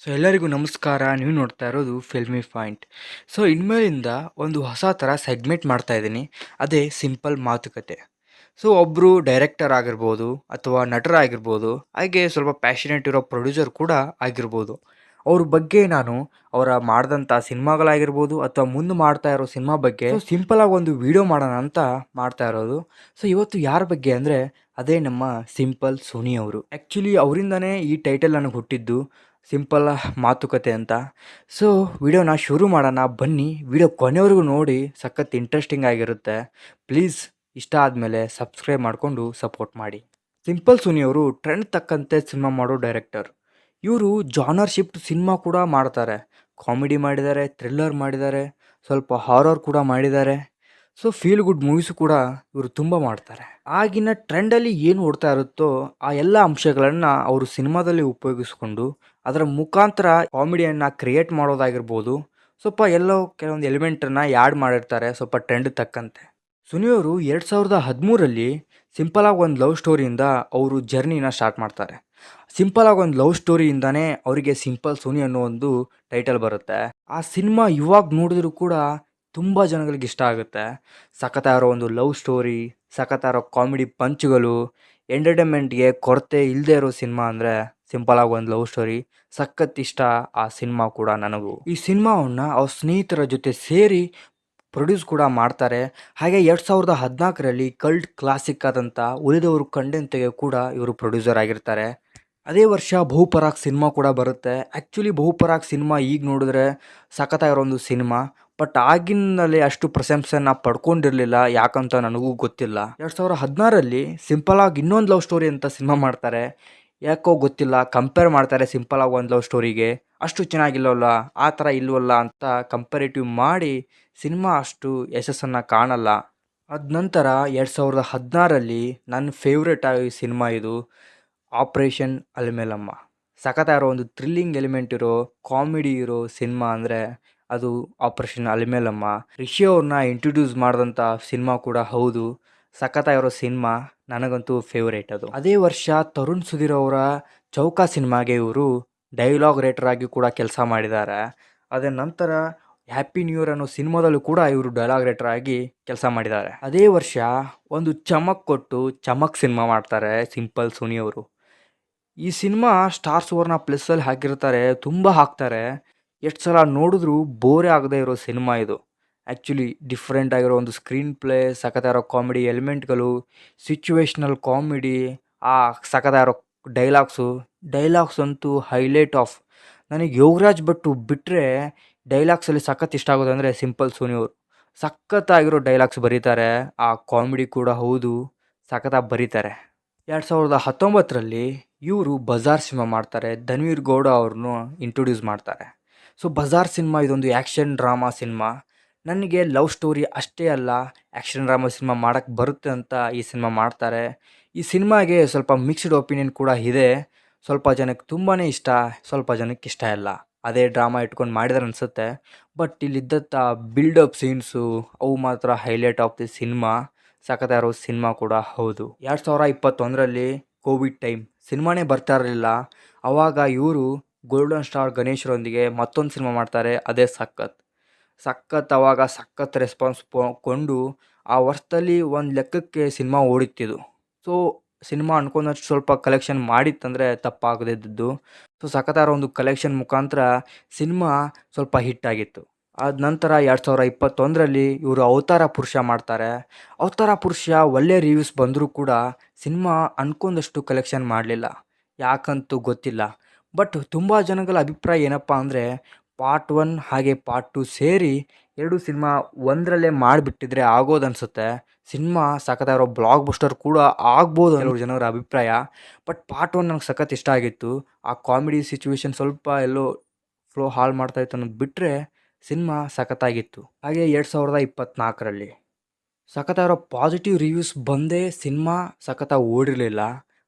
ಎಲ್ಲರಿಗೂ ನಮಸ್ಕಾರ. ನೀವು ನೋಡ್ತಾ ಇರೋದು ಫಿಲ್ಮಿ ಪಾಯಿಂಟ್. ಇನ್ಮೇಲಿಂದ ಒಂದು ಹೊಸ ಥರ ಸೆಗ್ಮೆಂಟ್ ಮಾಡ್ತಾ ಇದ್ದೀನಿ. ಅದೇ ಸಿಂಪಲ್ ಮಾತುಕತೆ. ಒಬ್ಬರು ಡೈರೆಕ್ಟರ್ ಆಗಿರ್ಬೋದು ಅಥವಾ ನಟರಾಗಿರ್ಬೋದು, ಹಾಗೆ ಸ್ವಲ್ಪ ಪ್ಯಾಷನೇಟ್ ಇರೋ ಪ್ರೊಡ್ಯೂಸರ್ ಕೂಡ ಆಗಿರ್ಬೋದು. ಅವ್ರ ಬಗ್ಗೆ ನಾನು ಅವರ ಮಾಡಿದಂಥ ಸಿನಿಮಾಗಳಾಗಿರ್ಬೋದು ಅಥವಾ ಮುಂದೆ ಮಾಡ್ತಾ ಇರೋ ಸಿನಿಮಾ ಬಗ್ಗೆ ಸಿಂಪಲಾಗಿ ಒಂದು ವಿಡಿಯೋ ಮಾಡೋಣ ಅಂತ ಮಾಡ್ತಾ ಇರೋದು. ಇವತ್ತು ಯಾರ ಬಗ್ಗೆ ಅಂದರೆ ಅದೇ ನಮ್ಮ ಸಿಂಪಲ್ ಸೋನಿ ಅವರು. ಆ್ಯಕ್ಚುಲಿ ಅವರಿಂದನೇ ಈ ಟೈಟಲ್ ನನಗೆ ಹುಟ್ಟಿದ್ದು, ಸಿಂಪಲ್ ಮಾತುಕತೆ ಅಂತ. ವಿಡಿಯೋನ ಶುರು ಮಾಡೋಣ ಬನ್ನಿ. ವಿಡಿಯೋ ಕೊನೆವರೆಗೂ ನೋಡಿ, ಸಖತ್ ಇಂಟ್ರೆಸ್ಟಿಂಗ್ ಆಗಿರುತ್ತೆ. ಪ್ಲೀಸ್ ಇಷ್ಟ ಆದಮೇಲೆ ಸಬ್ಸ್ಕ್ರೈಬ್ ಮಾಡಿಕೊಂಡು ಸಪೋರ್ಟ್ ಮಾಡಿ. ಸಿಂಪಲ್ ಸೋನಿ ಅವರು ಟ್ರೆಂಡ್ ತಕ್ಕಂತೆ ಸಿನಿಮಾ ಮಾಡೋ ಡೈರೆಕ್ಟರ್. ಇವರು ಜಾನರ್ ಶಿಫ್ಟ್ ಸಿನಿಮಾ ಕೂಡ ಮಾಡ್ತಾರೆ. ಕಾಮಿಡಿ ಮಾಡಿದ್ದಾರೆ, ಥ್ರಿಲ್ಲರ್ ಮಾಡಿದ್ದಾರೆ, ಸ್ವಲ್ಪ ಹಾರರ್ ಕೂಡ ಮಾಡಿದ್ದಾರೆ. ಫೀಲ್ ಗುಡ್ ಮೂವೀಸು ಕೂಡ ಇವರು ತುಂಬ ಮಾಡ್ತಾರೆ. ಆಗಿನ ಟ್ರೆಂಡಲ್ಲಿ ಏನು ಓಡ್ತಾ ಇರುತ್ತೋ ಆ ಎಲ್ಲ ಅಂಶಗಳನ್ನು ಅವರು ಸಿನಿಮಾದಲ್ಲಿ ಉಪಯೋಗಿಸ್ಕೊಂಡು ಅದರ ಮುಖಾಂತರ ಕಾಮಿಡಿಯನ್ನು ಕ್ರಿಯೇಟ್ ಮಾಡೋದಾಗಿರ್ಬೋದು, ಸ್ವಲ್ಪ ಎಲ್ಲೋ ಕೆಲವೊಂದು ಎಲಿಮೆಂಟನ್ನು ಆ್ಯಡ್ ಮಾಡಿರ್ತಾರೆ ಸ್ವಲ್ಪ ಟ್ರೆಂಡ್ ತಕ್ಕಂತೆ. ಸುನಿಯವರು 2013ರಲ್ಲಿ ಸಿಂಪಲಾಗಿ ಒಂದು ಲವ್ ಸ್ಟೋರಿಯಿಂದ ಅವರು ಜರ್ನಿನ ಸ್ಟಾರ್ಟ್ ಮಾಡ್ತಾರೆ. ಸಿಂಪಲಾಗಿ ಒಂದು ಲವ್ ಸ್ಟೋರಿಯಿಂದನೇ ಅವರಿಗೆ ಸಿಂಪಲ್ ಸೋನಿ ಅನ್ನೋ ಒಂದು ಟೈಟಲ್ ಬರುತ್ತೆ. ಆ ಸಿನಿಮಾ ಇವಾಗ ನೋಡಿದ್ರು ಕೂಡ ತುಂಬ ಜನಗಳಿಗೆ ಇಷ್ಟ ಆಗುತ್ತೆ. ಸಖತ್ತಾಗಿರೋ ಒಂದು ಲವ್ ಸ್ಟೋರಿ, ಸಖತ್ತಾಗಿರೋ ಕಾಮಿಡಿ ಪಂಚ್ಗಳು, ಎಂಟರ್ಟೈನ್ಮೆಂಟ್ಗೆ ಕೊರತೆ ಇಲ್ಲದೆ ಇರೋ ಸಿನಿಮಾ ಅಂದರೆ ಸಿಂಪಲಾಗಿ ಒಂದು ಲವ್ ಸ್ಟೋರಿ. ಸಖತ್ ಇಷ್ಟ ಆ ಸಿನಿಮಾ ಕೂಡ ನನಗೂ. ಈ ಸಿನಿಮಾವನ್ನು ಅವ್ರ ಸ್ನೇಹಿತರ ಜೊತೆ ಸೇರಿ ಪ್ರೊಡ್ಯೂಸ್ ಕೂಡ ಮಾಡ್ತಾರೆ. ಹಾಗೆ 2014ರಲ್ಲಿ ಕಲ್ಟ್ ಕ್ಲಾಸಿಕ್ ಆದಂಥ ಉಳಿದವರು ಕಂಡಂತೆಗೆ ಕೂಡ ಇವರು ಪ್ರೊಡ್ಯೂಸರ್ ಆಗಿರ್ತಾರೆ. ಅದೇ ವರ್ಷ ಬಹುಪರಾಗ್ ಸಿನಿಮಾ ಕೂಡ ಬರುತ್ತೆ. ಆ್ಯಕ್ಚುಲಿ ಬಹುಪರಾಗ್ ಸಿನಿಮಾ ಈಗ ನೋಡಿದ್ರೆ ಸಖತ್ತಾಗಿರೋ ಒಂದು ಸಿನಿಮಾ. ಬಟ್ ಆಗಿನಲ್ಲಿ ಅಷ್ಟು ಪ್ರಶಂಸೆನ ಪಡ್ಕೊಂಡಿರಲಿಲ್ಲ, ಯಾಕಂತ ನನಗೂ ಗೊತ್ತಿಲ್ಲ. 2016ರಲ್ಲಿ ಸಿಂಪಲಾಗಿ ಇನ್ನೊಂದು ಲವ್ ಸ್ಟೋರಿ ಅಂತ ಸಿನಿಮಾ ಮಾಡ್ತಾರೆ. ಯಾಕೋ ಗೊತ್ತಿಲ್ಲ, ಕಂಪೇರ್ ಮಾಡ್ತಾರೆ ಸಿಂಪಲಾಗಿ ಒಂದು ಲವ್ ಸ್ಟೋರಿಗೆ. ಅಷ್ಟು ಚೆನ್ನಾಗಿಲ್ಲವಲ್ಲ, ಆ ಥರ ಇಲ್ವಲ್ಲ ಅಂತ ಕಂಪೇರೇಟಿವ್ ಮಾಡಿ ಸಿನಿಮಾ ಅಷ್ಟು ಯಶಸ್ಸನ್ನು ಕಾಣಲ್ಲ. ಅದ ನಂತರ 2016ರಲ್ಲಿ ನನ್ನ ಫೇವ್ರೇಟ್ ಆಗಿ ಸಿನಿಮಾ ಇದು ಆಪ್ರೇಷನ್ ಅಲಮೇಲಮ್ಮ. ಸಖತ್ತಾಗಿರೋ ಒಂದು ಥ್ರಿಲ್ಲಿಂಗ್ ಎಲಿಮೆಂಟ್ ಇರೋ, ಕಾಮಿಡಿ ಇರೋ ಸಿನಿಮಾ ಅಂದರೆ ಅದು ಆಪ್ರೇಷನ್ ಅಲಮೇಲಮ್ಮ. ರಿಷಿ ಅವ್ರನ್ನ ಇಂಟ್ರೊಡ್ಯೂಸ್ ಮಾಡಿದಂಥ ಸಿನಿಮಾ ಕೂಡ ಹೌದು. ಸಖತ್ತಾಗಿರೋ ಸಿನಿಮಾ, ನನಗಂತೂ ಫೇವ್ರೇಟ್ ಅದು. ಅದೇ ವರ್ಷ ತರುಣ್ ಸುಧೀರ್ ಅವರ ಚೌಕ ಸಿನಿಮಾಗೆ ಇವರು ಡೈಲಾಗ್ ರೈಟರ್ ಆಗಿ ಕೂಡ ಕೆಲಸ ಮಾಡಿದ್ದಾರೆ. ಅದೇ ನಂತರ ಹ್ಯಾಪಿ ನ್ಯೂ ಇಯರ್ ಅನ್ನೋ ಸಿನಿಮಾದಲ್ಲೂ ಕೂಡ ಇವರು ಡೈಲಾಗ್ ರೈಟರ್ ಆಗಿ ಕೆಲಸ ಮಾಡಿದ್ದಾರೆ. ಅದೇ ವರ್ಷ ಒಂದು ಚಮಕ್ ಕೊಟ್ಟು ಚಮಕ್ ಸಿನಿಮಾ ಮಾಡ್ತಾರೆ ಸಿಂಪಲ್ ಸೋನಿ ಅವರು. ಈ ಸಿನಿಮಾ ಸ್ಟಾರ್ ಸುವರ್ಣ ಪ್ಲಸ್ಸಲ್ಲಿ ಹಾಕಿರ್ತಾರೆ, ತುಂಬ ಹಾಕ್ತಾರೆ. ಎಷ್ಟು ಸಲ ನೋಡಿದ್ರೂ ಬೋರೇ ಆಗದೆ ಇರೋ ಸಿನಿಮಾ ಇದು. ಆ್ಯಕ್ಚುಲಿ ಡಿಫ್ರೆಂಟ್ ಆಗಿರೋ ಒಂದು screen play, ಸಖತ್ತಾಗಿರೋ comedy ಎಲಿಮೆಂಟ್ಗಳು, situational comedy, ಆ ಸಖತ್ತಾಗಿರೋ ಡೈಲಾಗ್ಸ್ ಅಂತೂ ಹೈಲೈಟ್ ಆಫ್. ನನಗೆ ಯೋಗರಾಜ್ ಭಟ್ ಬಿಟ್ಟರೆ ಡೈಲಾಗ್ಸಲ್ಲಿ ಸಖತ್ ಇಷ್ಟ ಆಗೋದು ಅಂದರೆ ಸಿಂಪಲ್ ಸೋನಿ ಅವರು. ಸಖತ್ತಾಗಿರೋ ಡೈಲಾಗ್ಸ್ ಬರೀತಾರೆ, ಆ ಕಾಮಿಡಿ ಕೂಡ ಹೌದು, ಸಖತ್ತಾಗಿ ಬರೀತಾರೆ. 2019ರಲ್ಲಿ ಇವರು ಬಜಾರ್ ಸಿನಿಮಾ ಮಾಡ್ತಾರೆ. ಧನ್ವೀರ್ ಗೌಡ ಅವ್ರನ್ನು ಇಂಟ್ರೊಡ್ಯೂಸ್ ಮಾಡ್ತಾರೆ. ಬಜಾರ್ ಸಿನಿಮಾ ಇದೊಂದು ಆ್ಯಕ್ಷನ್ ಡ್ರಾಮಾ ಸಿನಿಮಾ. ನನಗೆ ಲವ್ ಸ್ಟೋರಿ ಅಷ್ಟೇ ಅಲ್ಲ, ಆ್ಯಕ್ಷನ್ ಡ್ರಾಮಾ ಸಿನಿಮಾ ಮಾಡೋಕ್ಕೆ ಬರುತ್ತೆ ಅಂತ ಈ ಸಿನಿಮಾ ಮಾಡ್ತಾರೆ. ಈ ಸಿನಿಮಾಗೆ ಸ್ವಲ್ಪ ಮಿಕ್ಸ್ಡ್ ಒಪಿನಿಯನ್ ಕೂಡ ಇದೆ. ಸ್ವಲ್ಪ ಜನಕ್ಕೆ ತುಂಬಾ ಇಷ್ಟ, ಸ್ವಲ್ಪ ಜನಕ್ಕೆ ಇಷ್ಟ ಇಲ್ಲ. ಅದೇ ಡ್ರಾಮಾ ಇಟ್ಕೊಂಡು ಮಾಡಿದಾರೆ ಅನಿಸುತ್ತೆ. ಬಟ್ ಇಲ್ಲಿದ್ದಂಥ ಬಿಲ್ಡಪ್ ಸೀನ್ಸು ಅವು ಮಾತ್ರ ಹೈಲೈಟ್ ಆಫ್ ದಿ ಸಿನಿಮಾ. ಸಖತ್ತಾಗಿರೋ ಸಿನಿಮಾ ಕೂಡ ಹೌದು. 2021ರಲ್ಲಿ ಕೋವಿಡ್ ಟೈಮ್, ಸಿನಿಮಾನೇ ಬರ್ತಾ ಇರಲಿಲ್ಲ. ಆವಾಗ ಇವರು ಗೋಲ್ಡನ್ ಸ್ಟಾರ್ ಗಣೇಶ್ರೊಂದಿಗೆ ಮತ್ತೊಂದು ಸಿನಿಮಾ ಮಾಡ್ತಾರೆ, ಅದೇ ಸಖತ್. ಅವಾಗ ಸಖತ್ ರೆಸ್ಪಾನ್ಸ್ ಕೊಂಡು ಆ ವರ್ಷದಲ್ಲಿ ಒಂದು ಲೆಕ್ಕಕ್ಕೆ ಸಿನಿಮಾ ಓಡಿತ್ತಿದ್ದು. ಸಿನಿಮಾ ಅನ್ಕೊಂಡಷ್ಟು ಸ್ವಲ್ಪ ಕಲೆಕ್ಷನ್ ಮಾಡಿತ್ತಂದರೆ ತಪ್ಪಾಗದಿದ್ದು. ಸಖತ್ತಾಗಿರೋ ಒಂದು ಕಲೆಕ್ಷನ್ ಮುಖಾಂತರ ಸಿನಿಮಾ ಸ್ವಲ್ಪ ಹಿಟ್ ಆಗಿತ್ತು. ಆದ ನಂತರ 2021ರಲ್ಲಿ ಇವರು ಅವತಾರ ಪುರುಷ ಮಾಡ್ತಾರೆ. ಅವತಾರ ಪುರುಷ ಒಳ್ಳೆ ರಿವ್ಯೂಸ್ ಬಂದರೂ ಕೂಡ ಸಿನಿಮಾ ಅನ್ಕೊಂಡಷ್ಟು ಕಲೆಕ್ಷನ್ ಮಾಡಲಿಲ್ಲ, ಯಾಕಂತೂ ಗೊತ್ತಿಲ್ಲ. ಬಟ್ ತುಂಬ ಜನಗಳ ಅಭಿಪ್ರಾಯ ಏನಪ್ಪ ಅಂದರೆ ಪಾರ್ಟ್ 1 ಹಾಗೆ ಪಾರ್ಟ್ 2 ಸೇರಿ ಎರಡು ಸಿನಿಮಾ ಒಂದರಲ್ಲೇ ಮಾಡಿಬಿಟ್ಟಿದ್ರೆ ಆಗೋದನ್ಸುತ್ತೆ. ಸಿನಿಮಾ ಸಖತ್ತಾಗಿರೋ ಬ್ಲಾಕ್ ಬಸ್ಟರ್ ಕೂಡ ಆಗ್ಬೋದು ಕೆಲವರು ಜನರ ಅಭಿಪ್ರಾಯ. ಬಟ್ ಪಾರ್ಟ್ 1 ನನಗೆ ಸಖತ್ ಇಷ್ಟ ಆಗಿತ್ತು. ಆ ಕಾಮಿಡಿ ಸಿಚುವೇಶನ್ ಸ್ವಲ್ಪ ಎಲ್ಲೋ ಫ್ಲೋ ಹಾಳು ಮಾಡ್ತಾಯಿತ್ತು ಅನ್ನೋದು ಬಿಟ್ಟರೆ ಸಿನಿಮಾ ಸಖತ್ತಾಗಿತ್ತು. ಹಾಗೆ 2024ರಲ್ಲಿ ಸಖತ್ತಾಗಿರೋ ಪಾಸಿಟಿವ್ ರಿವ್ಯೂಸ್ ಬಂದೇ ಸಿನಿಮಾ ಸಖತ್ತಾಗಿ ಓಡಿರಲಿಲ್ಲ.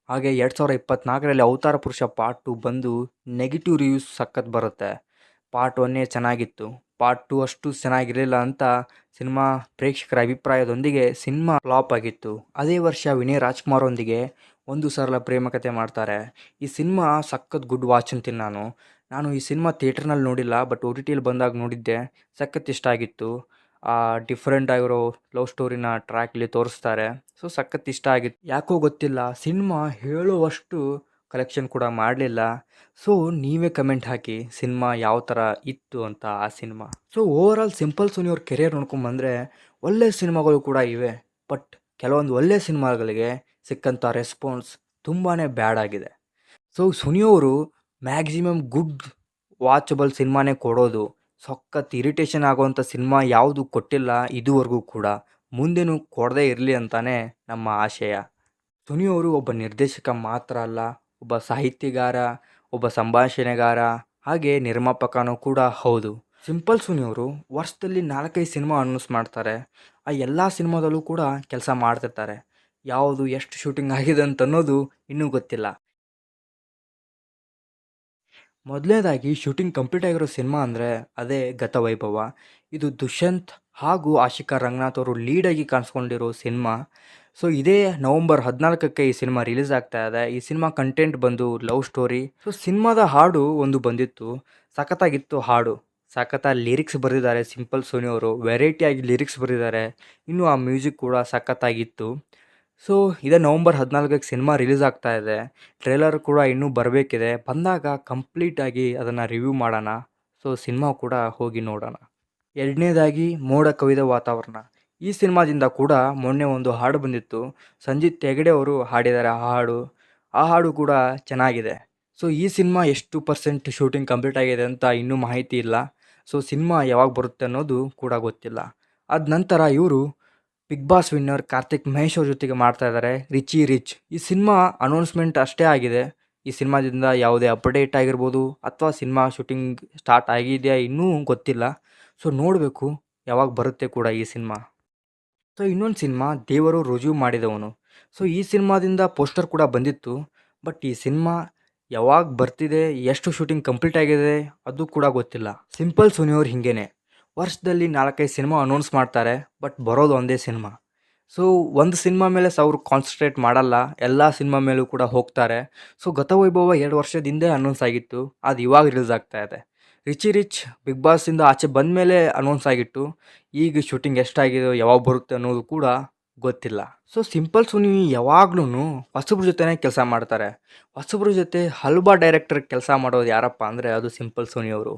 ಹಾಗೆ 2024ರಲ್ಲಿ ಅವತಾರ ಪುರುಷ ಪಾರ್ಟ್ 2 ಬಂದು ನೆಗೆಟಿವ್ ರಿವ್ಯೂಸ್ ಸಖತ್ ಬರುತ್ತೆ. ಪಾರ್ಟ್ 1 ಚೆನ್ನಾಗಿತ್ತು, ಪಾರ್ಟ್ 2 ಅಷ್ಟು ಚೆನ್ನಾಗಿರಲಿಲ್ಲ ಅಂತ ಸಿನಿಮಾ ಪ್ರೇಕ್ಷಕರ ಅಭಿಪ್ರಾಯದೊಂದಿಗೆ ಸಿನಿಮಾ ಫ್ಲಾಪ್ ಆಗಿತ್ತು. ಅದೇ ವರ್ಷ ವಿನಯ್ ರಾಜ್ಕುಮಾರ್ ಒಂದಿಗೆ ಒಂದು ಸರಳ ಪ್ರೇಮಕತೆ ಮಾಡ್ತಾರೆ. ಈ ಸಿನಿಮಾ ಸಖತ್ ಗುಡ್ ವಾಚ್ ಅಂತೀನಿ ನಾನು. ನಾನು ಈ ಸಿನಿಮಾ ಥಿಯೇಟರ್ನಲ್ಲಿ ನೋಡಿಲ್ಲ, ಬಟ್ ಒ ಟಿ ಟಿಲಿ ಬಂದಾಗ ನೋಡಿದ್ದೆ. ಸಖತ್ ಇಷ್ಟ ಆಗಿತ್ತು. ಡಿಫ್ರೆಂಟ್ ಆಗಿರೋ ಲವ್ ಸ್ಟೋರಿನ ಟ್ರ್ಯಾಕಲ್ಲಿ ತೋರಿಸ್ತಾರೆ. ಸೊ ಸಖತ್ ಇಷ್ಟ ಆಗಿತ್ತು. ಯಾಕೋ ಗೊತ್ತಿಲ್ಲ, ಸಿನಿಮಾ ಹೇಳುವಷ್ಟು ಕಲೆಕ್ಷನ್ ಕೂಡ ಮಾಡಲಿಲ್ಲ. ಸೊ ನೀವೇ ಕಮೆಂಟ್ ಹಾಕಿ ಸಿನಿಮಾ ಯಾವ ಥರ ಇತ್ತು ಅಂತ ಆ cinema. So overall simple Suni ಅವ್ರ ಕೆರಿಯರ್ ನೋಡ್ಕೊಂಬಂದರೆ ಒಳ್ಳೆ ಸಿನಿಮಾಗಳು ಕೂಡ ಇವೆ. ಬಟ್ ಕೆಲವೊಂದು ಒಳ್ಳೆ ಸಿನಿಮಾಗಳಿಗೆ ಸಿಕ್ಕಂಥ ರೆಸ್ಪಾನ್ಸ್ ತುಂಬಾ ಬ್ಯಾಡ್ ಆಗಿದೆ. ಸೊ ಸುನಿಯವರು ಮ್ಯಾಕ್ಸಿಮಮ್ ಗುಡ್ ವಾಚಬಲ್ ಸಿನಿಮಾನೇ ಕೊಡೋದು. ಸಖತ್ ಇರಿಟೇಷನ್ ಆಗೋವಂಥ ಸಿನಿಮಾ ಯಾವುದು ಕೊಟ್ಟಿಲ್ಲ ಇದುವರೆಗೂ ಕೂಡ. ಮುಂದೆನೂ ಕೊಡದೇ ಇರಲಿ ಅಂತಾನೆ ನಮ್ಮ ಆಶಯ. ಸುನಿಯವರು ಒಬ್ಬ ನಿರ್ದೇಶಕ ಮಾತ್ರ ಅಲ್ಲ, ಒಬ್ಬ ಸಾಹಿತ್ಯಗಾರ, ಒಬ್ಬ ಸಂಭಾಷಣೆಗಾರ, ಹಾಗೆ ನಿರ್ಮಾಪಕನೂ ಕೂಡ ಹೌದು. ಸಿಂಪಲ್ ಸುನಿಯವರು ವರ್ಷದಲ್ಲಿ 4-5 ಸಿನಿಮಾ ಅನೌನ್ಸ್ ಮಾಡ್ತಾರೆ. ಆ ಎಲ್ಲ ಸಿನಿಮಾದಲ್ಲೂ ಕೂಡ ಕೆಲಸ ಮಾಡ್ತಿರ್ತಾರೆ. ಯಾವುದು ಎಷ್ಟು ಶೂಟಿಂಗ್ ಆಗಿದೆ ಅಂತ ಅನ್ನೋದು ಇನ್ನೂ ಗೊತ್ತಿಲ್ಲ. ಮೊದಲನೇದಾಗಿ ಶೂಟಿಂಗ್ ಕಂಪ್ಲೀಟ್ ಆಗಿರೋ ಸಿನಿಮಾ ಅಂದರೆ ಅದೇ ಗತವೈಭವ. ಇದು ದುಷ್ಯಂತ್ ಹಾಗೂ ಆಶಿಕಾ ರಂಗನಾಥ್ ಅವರು ಲೀಡಾಗಿ ಕಾಣಿಸ್ಕೊಂಡಿರೋ ಸಿನಿಮಾ. ಸೊ ಇದೇ ನವಂಬರ್ 14ಕ್ಕೆ ಈ ಸಿನಿಮಾ ರಿಲೀಸ್ ಆಗ್ತಾ ಇದೆ. ಈ ಸಿನಿಮಾ ಕಂಟೆಂಟ್ ಬಂದು ಲವ್ ಸ್ಟೋರಿ. ಸೊ ಸಿನಿಮಾದ ಹಾಡು ಒಂದು ಬಂದಿತ್ತು, ಸಖತ್ತಾಗಿತ್ತು ಹಾಡು. ಸಖತ್ತಾಗಿ ಲಿರಿಕ್ಸ್ ಬರೆದಿದ್ದಾರೆ ಸಿಂಪಲ್ ಸೋನಿ ಅವರು, ವೆರೈಟಿಯಾಗಿ ಲಿರಿಕ್ಸ್ ಬರೆದಿದ್ದಾರೆ. ಇನ್ನು ಆ ಮ್ಯೂಸಿಕ್ ಕೂಡ ಸಖತ್ತಾಗಿತ್ತು. ಸೊ ಇದೇ ನವಂಬರ್ 14ಕ್ಕೆ ಸಿನಿಮಾ ರಿಲೀಸ್ ಆಗ್ತಾ ಇದೆ. ಟ್ರೇಲರ್ ಕೂಡ ಇನ್ನೂ ಬರಬೇಕಿದೆ. ಬಂದಾಗ ಕಂಪ್ಲೀಟಾಗಿ ಅದನ್ನು ರಿವ್ಯೂ ಮಾಡೋಣ. ಸೊ ಸಿನಿಮಾ ಕೂಡ ಹೋಗಿ ನೋಡೋಣ. ಎರಡನೇದಾಗಿ ಮೋಡ ಕವಿದ ವಾತಾವರಣ. ಈ ಸಿನಿಮಾದಿಂದ ಕೂಡ ಮೊನ್ನೆ ಒಂದು ಹಾಡು ಬಂದಿತ್ತು. ಸಂಜಿತ್ ಹೆಗಡೆ ಅವರು ಹಾಡಿದ್ದಾರೆ ಆ ಹಾಡು ಕೂಡ ಚೆನ್ನಾಗಿದೆ. ಸೊ ಈ ಸಿನಿಮಾ ಎಷ್ಟು ಪರ್ಸೆಂಟ್ ಶೂಟಿಂಗ್ ಕಂಪ್ಲೀಟ್ ಆಗಿದೆ ಅಂತ ಇನ್ನೂ ಮಾಹಿತಿ ಇಲ್ಲ. ಸೊ ಸಿನಿಮಾ ಯಾವಾಗ ಬರುತ್ತೆ ಅನ್ನೋದು ಕೂಡ ಗೊತ್ತಿಲ್ಲ. ಅದ ನಂತರ ಇವರು Bigg Boss winner Karthik Mahesh ಅವ್ರ ಜೊತೆಗೆ ಮಾಡ್ತಾ ಇದ್ದಾರೆ ರಿಚಿ ರಿಚ್. ಈ ಸಿನಿಮಾ ಅನೌನ್ಸ್ಮೆಂಟ್ ಅಷ್ಟೇ ಆಗಿದೆ. ಈ ಸಿನಿಮಾದಿಂದ ಯಾವುದೇ ಅಪ್ಡೇಟ್ ಆಗಿರ್ಬೋದು ಅಥವಾ ಸಿನಿಮಾ ಶೂಟಿಂಗ್ ಸ್ಟಾರ್ಟ್ ಆಗಿದೆಯಾ ಇನ್ನೂ ಗೊತ್ತಿಲ್ಲ. ಸೊ ನೋಡಬೇಕು ಯಾವಾಗ ಬರುತ್ತೆ ಕೂಡ ಈ ಸಿನಿಮಾ. ಸೊ ಇನ್ನೊಂದು ಸಿನಿಮಾ ದೇವರು ರುಜುವು ಮಾಡಿದವನು. ಸೊ ಈ ಸಿನಿಮಾದಿಂದ ಪೋಸ್ಟರ್ ಕೂಡ ಬಂದಿತ್ತು. ಬಟ್ ಈ ಸಿನಿಮಾ ಯಾವಾಗ ಬರ್ತಿದೆ, ಎಷ್ಟು ಶೂಟಿಂಗ್ ಕಂಪ್ಲೀಟ್ ಆಗಿದೆ ಅದು ಕೂಡ ಗೊತ್ತಿಲ್ಲ. ಸಿಂಪಲ್ ಸುನಿಯವ್ರು ಹಿಂಗೇನೆ ವರ್ಷದಲ್ಲಿ 4-5 ಸಿನಿಮಾ ಅನೌನ್ಸ್ ಮಾಡ್ತಾರೆ, ಬಟ್ ಬರೋದು ಒಂದೇ ಸಿನಿಮಾ. ಸೊ ಒಂದು ಸಿನಿಮಾ ಮೇಲೆ ಅವರು ಕಾನ್ಸಂಟ್ರೇಟ್ ಮಾಡಲ್ಲ, ಎಲ್ಲ ಸಿನಿಮಾ ಮೇಲೂ ಕೂಡ ಹೋಗ್ತಾರೆ. ಸೊ ಗತವೈಭವ 2 ವರ್ಷದ ಹಿಂದೆ ಅನೌನ್ಸ್ ಆಗಿತ್ತು, ಅದು ಇವಾಗ ರಿಲೀಸ್ ಆಗ್ತಾ ಇದೆ. ರಿಚಿ ರಿಚ್ ಬಿಗ್ ಬಾಸಿಂದ ಆಚೆ ಬಂದ ಮೇಲೆ ಅನೌನ್ಸ್ ಆಗಿತ್ತು. ಈಗ ಶೂಟಿಂಗ್ ಎಷ್ಟಾಗಿದೆ, ಯಾವಾಗ ಬರುತ್ತೆ ಅನ್ನೋದು ಕೂಡ ಗೊತ್ತಿಲ್ಲ. ಸೊ ಸಿಂಪಲ್ ಸುನಿ ಯಾವಾಗ್ಲೂ ಹೊಸಬ್ರ ಜೊತೆನೇ ಕೆಲಸ ಮಾಡ್ತಾರೆ. ಹೊಸಬ್ರ ಜೊತೆ ಹಲ್ವಾ ಡೈರೆಕ್ಟರ್ ಕೆಲಸ ಮಾಡೋದು ಯಾರಪ್ಪ ಅಂದರೆ ಅದು ಸಿಂಪಲ್ ಸುನಿ ಅವರು.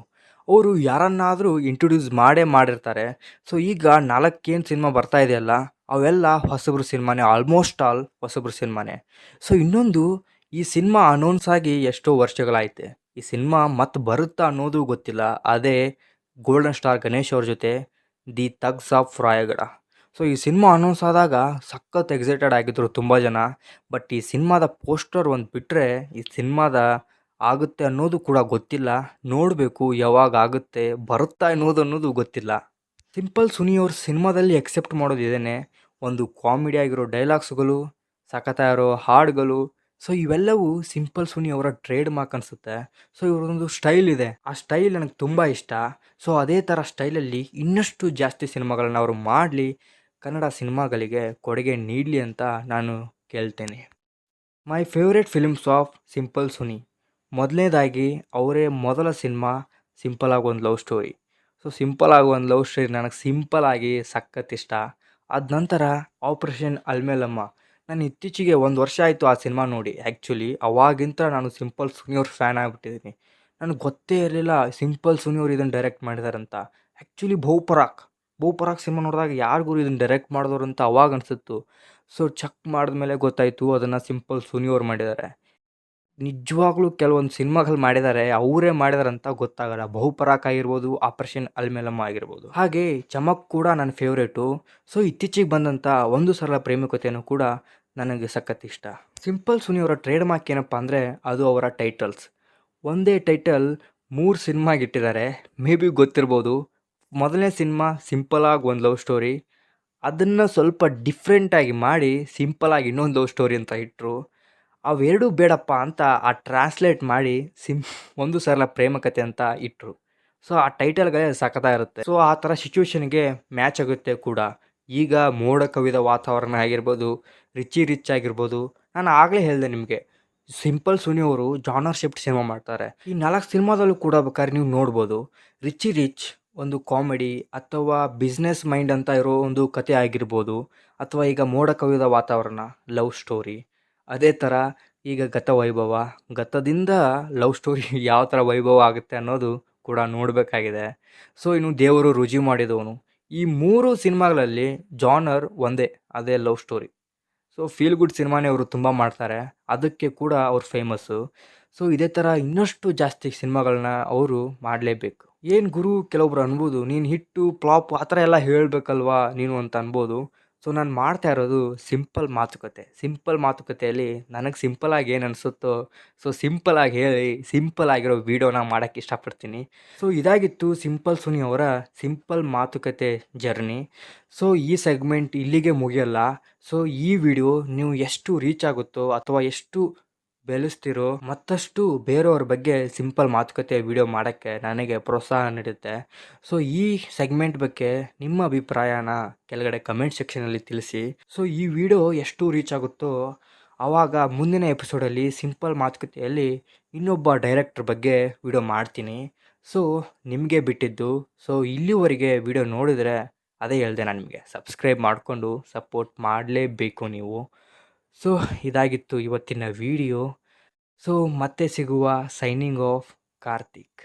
ಅವರು ಯಾರನ್ನಾದರೂ ಇಂಟ್ರೊಡ್ಯೂಸ್ ಮಾಡಿರ್ತಾರೆ. ಸೊ ಈಗ 4 ಸಿನಿಮಾ ಬರ್ತಾ ಇದೆಯಲ್ಲ, ಅವೆಲ್ಲ ಹೊಸಬ್ರ ಸಿನಿಮಾನೇ, ಆಲ್ಮೋಸ್ಟ್ ಆಲ್ ಹೊಸಬ್ರ ಸಿನಿಮಾನೇ. ಸೊ ಇನ್ನೊಂದು, ಈ ಸಿನಿಮಾ ಅನೌನ್ಸ್ ಆಗಿ ಎಷ್ಟೋ ವರ್ಷಗಳಾಯ್ತೆ. ಈ ಸಿನಿಮಾ ಮತ್ತೆ ಬರುತ್ತಾ ಅನ್ನೋದು ಗೊತ್ತಿಲ್ಲ. ಅದೇ ಗೋಲ್ಡನ್ ಸ್ಟಾರ್ ಗಣೇಶ್ ಅವ್ರ ಜೊತೆ the thugs of Raigad. So ಈ ಸಿನಿಮಾ ಅನೌನ್ಸ್ ಆದಾಗ ಸಖತ್ ಎಕ್ಸೈಟೆಡ್ ಆಗಿದ್ರು ತುಂಬ ಜನ. ಬಟ್ ಈ ಸಿನಿಮಾದ ಪೋಸ್ಟರ್ ಒಂದು ಬಿಟ್ಟರೆ ಈ ಸಿನಿಮಾದ ಆಗುತ್ತೆ ಅನ್ನೋದು ಕೂಡ ಗೊತ್ತಿಲ್ಲ. ನೋಡಬೇಕು ಯಾವಾಗ ಆಗುತ್ತೆ, ಬರುತ್ತಾ ಅನ್ನೋದು ಗೊತ್ತಿಲ್ಲ. ಸಿಂಪಲ್ ಸುನಿ ಅವ್ರ ಸಿನಿಮಾದಲ್ಲಿ ಎಕ್ಸೆಪ್ಟ್ ಮಾಡೋದು ಇದೇನೆ, ಒಂದು ಕಾಮಿಡಿ ಆಗಿರೋ ಡೈಲಾಗ್ಸ್ಗಳು, ಸಖತ್ತಾಗಿರೋ ಹಾಡುಗಳು. ಸೊ ಇವೆಲ್ಲವೂ ಸಿಂಪಲ್ ಸುನಿ ಅವರ ಟ್ರೇಡ್ ಮಾರ್ಕ್ ಅನಿಸುತ್ತೆ. ಸೊ ಇವರೊಂದು ಸ್ಟೈಲ್ ಇದೆ, ಆ ಸ್ಟೈಲ್ ನನಗೆ ತುಂಬ ಇಷ್ಟ. ಸೊ ಅದೇ ಥರ ಸ್ಟೈಲಲ್ಲಿ ಇನ್ನಷ್ಟು ಜಾಸ್ತಿ ಸಿನಿಮಾಗಳನ್ನ ಅವರು ಮಾಡಲಿ, ಕನ್ನಡ ಸಿನಿಮಾಗಳಿಗೆ ಕೊಡುಗೆ ನೀಡಲಿ ಅಂತ ನಾನು ಕೇಳ್ತೇನೆ. My favourite films of simple Suni. ಮೊದಲನೇದಾಗಿ ಅವರೇ ಮೊದಲ ಸಿನಿಮಾ ಸಿಂಪಲ್ ಆಗಿ ಒಂದು ಲವ್ ಸ್ಟೋರಿ. ಸೊ ಸಿಂಪಲ್ ಆಗಿ ಒಂದು ಲವ್ ಸ್ಟೋರಿ ನನಗೆ ಸಿಂಪಲ್ ಆಗಿ ಸಖತ್ ಇಷ್ಟ. ಅದ ನಂತರ ಆಪರೇಷನ್ ಅಲ್ಮೇಲಮ್ಮ. ನಾನು ಇತ್ತೀಚೆಗೆ 1 ವರ್ಷ ಆಯಿತು ಆ ಸಿನಿಮಾ ನೋಡಿ. ಆ್ಯಕ್ಚುಲಿ ಅವಾಗಿಂತ ನಾನು ಸಿಂಪಲ್ ಸುನಿ ಅವ್ರ ಫ್ಯಾನ್ ಆಗಿಬಿಟ್ಟಿದ್ದೀನಿ. ನನಗೆ ಗೊತ್ತೇ ಇರಲಿಲ್ಲ ಸಿಂಪಲ್ ಸುನಿ ಅವ್ರು ಇದನ್ನು ಡೈರೆಕ್ಟ್ ಮಾಡಿದಾರಂತ. ಆ್ಯಕ್ಚುಲಿ ಬಹುಪರಾಕ್ ಸಿನಿಮಾ ನೋಡಿದಾಗ ಯಾರಿಗೂ ಇದನ್ನು ಡೈರೆಕ್ಟ್ ಮಾಡಿದವರು ಅಂತ ಅವಾಗ ಅನಿಸಿತ್ತು. ಸೊ ಚೆಕ್ ಮಾಡಿದ್ಮೇಲೆ ಗೊತ್ತಾಯಿತು ಅದನ್ನು ಸಿಂಪಲ್ ಸುನಿ ಅವ್ರು ಮಾಡಿದ್ದಾರೆ. ನಿಜವಾಗ್ಲೂ ಕೆಲವೊಂದು ಸಿನಿಮಾಗಳು ಮಾಡಿದ್ದಾರೆ, ಅವರೇ ಮಾಡಿದಾರಂತ ಗೊತ್ತಾಗಲ್ಲ. ಬಹುಪರಾಕ್ ಆಗಿರ್ಬೋದು, ಆಪರೇಷನ್ ಅಲ್ಮೇಲಮ್ಮ ಆಗಿರ್ಬೋದು. ಹಾಗೆ ಚಮಕ್ ಕೂಡ ನನ್ನ ಫೇವ್ರೇಟು. ಸೊ ಇತ್ತೀಚೆಗೆ ಬಂದಂಥ ಒಂದು ಸರಳ ಪ್ರೇಮಿಕತೆಯೂ ಕೂಡ ನನಗೆ ಸಖತ್ ಇಷ್ಟ. ಸಿಂಪಲ್ ಸುನಿ ಅವರ ಟ್ರೇಡ್ ಮಾರ್ಕ್ ಏನಪ್ಪ ಅಂದರೆ ಅದು ಅವರ ಟೈಟಲ್ಸ್. ಒಂದೇ ಟೈಟಲ್ 3 ಸಿನಿಮಾಗೆ ಇಟ್ಟಿದ್ದಾರೆ. ಮೇ ಬಿ ಗೊತ್ತಿರ್ಬೋದು. ಮೊದಲನೇ ಸಿನಿಮಾ ಸಿಂಪಲಾಗಿ ಒಂದು ಲವ್ ಸ್ಟೋರಿ, ಅದನ್ನು ಸ್ವಲ್ಪ ಡಿಫ್ರೆಂಟಾಗಿ ಮಾಡಿ ಸಿಂಪಲಾಗಿ ಇನ್ನೊಂದು ಲವ್ ಸ್ಟೋರಿ ಅಂತ ಇಟ್ಟರು. ಅವೆರಡೂ ಬೇಡಪ್ಪ ಅಂತ ಆ ಟ್ರಾನ್ಸ್ಲೇಟ್ ಮಾಡಿ ಒಂದು ಸರಳ ಪ್ರೇಮಕತೆ ಅಂತ ಇಟ್ಟರು. ಸೊ ಆ ಟೈಟಲ್ಗಳೇ ಸಖತ್ತಾಗಿರುತ್ತೆ. ಸೊ ಆ ಥರ ಸಿಚುವೇಶನ್ಗೆ ಮ್ಯಾಚ್ ಆಗುತ್ತೆ ಕೂಡ. ಈಗ ಮೋಡ ಕವಿದ ವಾತಾವರಣ ಆಗಿರ್ಬೋದು, ರಿಚಿ ರಿಚ್ ಆಗಿರ್ಬೋದು, ನಾನು ಆಗಲೇ ಹೇಳಿದೆ ನಿಮಗೆ ಸಿಂಪಲ್ ಸುನಿ ಅವರು ಜಾನರ್ ಶಿಫ್ಟ್ ಸಿನಿಮಾ ಮಾಡ್ತಾರೆ. ಈ 4 ಸಿನಿಮಾದಲ್ಲೂ ಕೂಡ ಬೇಕಾದ್ರೆ ನೀವು ನೋಡ್ಬೋದು. ರಿಚಿ ರಿಚ್ ಒಂದು ಕಾಮಿಡಿ ಅಥವಾ ಬಿಸ್ನೆಸ್ ಮೈಂಡ್ ಅಂತ ಇರೋ ಒಂದು ಕತೆ ಆಗಿರ್ಬೋದು, ಅಥವಾ ಈಗ ಮೋಡ ಕವಿದ ವಾತಾವರಣ ಲವ್ ಸ್ಟೋರಿ. ಅದೇ ಥರ ಈಗ ಗತವೈಭವ, ಗತದಿಂದ ಲವ್ ಸ್ಟೋರಿ ಯಾವ ಥರ ವೈಭವ ಆಗುತ್ತೆ ಅನ್ನೋದು ಕೂಡ ನೋಡಬೇಕಾಗಿದೆ. ಸೊ ಇನ್ನು ದೇವರು ರುಜು ಮಾಡಿದವನು, ಈ 3 ಸಿನಿಮಾಗಳಲ್ಲಿ ಜಾನರ್ ಒಂದೇ, ಅದೇ love story. So feel good ಸಿನಿಮಾನೇ ಅವರು ತುಂಬ ಮಾಡ್ತಾರೆ, ಅದಕ್ಕೆ ಕೂಡ ಅವ್ರು ಫೇಮಸ್ಸು. ಸೊ ಇದೇ ಥರ ಇನ್ನಷ್ಟು ಜಾಸ್ತಿ ಸಿನಿಮಾಗಳನ್ನ ಅವರು ಮಾಡಲೇಬೇಕು. ಏನು ಗುರು ಕೆಲವೊಬ್ರು ಅನ್ಬೋದು, ನೀನು ಹಿಟ್ಟು ಫ್ಲಾಪ್ ಆ ಥರ ಎಲ್ಲ ಹೇಳಬೇಕಲ್ವಾ ನೀನು ಅಂತ ಅನ್ಬೋದು. ಸೊ ನಾನು ಮಾಡ್ತಾ ಇರೋದು ಸಿಂಪಲ್ ಮಾತುಕತೆ. ಸಿಂಪಲ್ ಮಾತುಕತೆಯಲ್ಲಿ ನನಗೆ ಸಿಂಪಲಾಗಿ ಏನು ಅನಿಸುತ್ತೋ ಸೊ ಸಿಂಪಲಾಗಿ ಹೇಳಿ ಸಿಂಪಲ್ ಆಗಿರೋ ವೀಡಿಯೋನ ಮಾಡೋಕ್ಕೆ ಇಷ್ಟಪಡ್ತೀನಿ. ಸೊ ಇದಾಗಿತ್ತು ಸಿಂಪಲ್ ಸುನಿ ಅವರ ಸಿಂಪಲ್ ಮಾತುಕತೆ ಜರ್ನಿ. ಸೊ ಈ ಸೆಗ್ಮೆಂಟ್ ಇಲ್ಲಿಗೆ ಮುಗಿಯಲ್ಲ. ಸೊ ಈ ವಿಡಿಯೋ ನೀವು ಎಷ್ಟು ರೀಚ್ ಆಗುತ್ತೋ ಅಥವಾ ಎಷ್ಟು ಬೆಳೆಸ್ತಿರೋ ಮತ್ತಷ್ಟು ಬೇರೆಯವ್ರ ಬಗ್ಗೆ ಸಿಂಪಲ್ ಮಾತುಕತೆ ವಿಡಿಯೋ ಮಾಡೋಕ್ಕೆ ನನಗೆ ಪ್ರೋತ್ಸಾಹ ನೀಡುತ್ತೆ. ಸೊ ಈ ಸೆಗ್ಮೆಂಟ್ ಬಗ್ಗೆ ನಿಮ್ಮ ಅಭಿಪ್ರಾಯನ ಕೆಳಗಡೆ ಕಮೆಂಟ್ ಸೆಕ್ಷನಲ್ಲಿ ತಿಳಿಸಿ. ಸೊ ಈ ವಿಡಿಯೋ ಎಷ್ಟು ರೀಚ್ ಆಗುತ್ತೋ ಆವಾಗ ಮುಂದಿನ ಎಪಿಸೋಡಲ್ಲಿ ಸಿಂಪಲ್ ಮಾತುಕತೆಯಲ್ಲಿ ಇನ್ನೊಬ್ಬ ಡೈರೆಕ್ಟ್ರ್ ಬಗ್ಗೆ ವಿಡಿಯೋ ಮಾಡ್ತೀನಿ. ಸೊ ನಿಮಗೆ ಬಿಟ್ಟಿದ್ದು. ಸೊ ಇಲ್ಲಿವರೆಗೆ ವಿಡಿಯೋ ನೋಡಿದರೆ ಅದೇ ಹೇಳಿದೆ ನಾನು ನಿಮಗೆ, ಸಬ್ಸ್ಕ್ರೈಬ್ ಮಾಡಿಕೊಂಡು ಸಪೋರ್ಟ್ ಮಾಡಲೇಬೇಕು ನೀವು. ಸೊ ಇದಾಗಿತ್ತು ಇವತ್ತಿನ ವಿಡಿಯೋ. ಸೊ ಮತ್ತೆ ಸಿಗುವ. Signing off Karthik.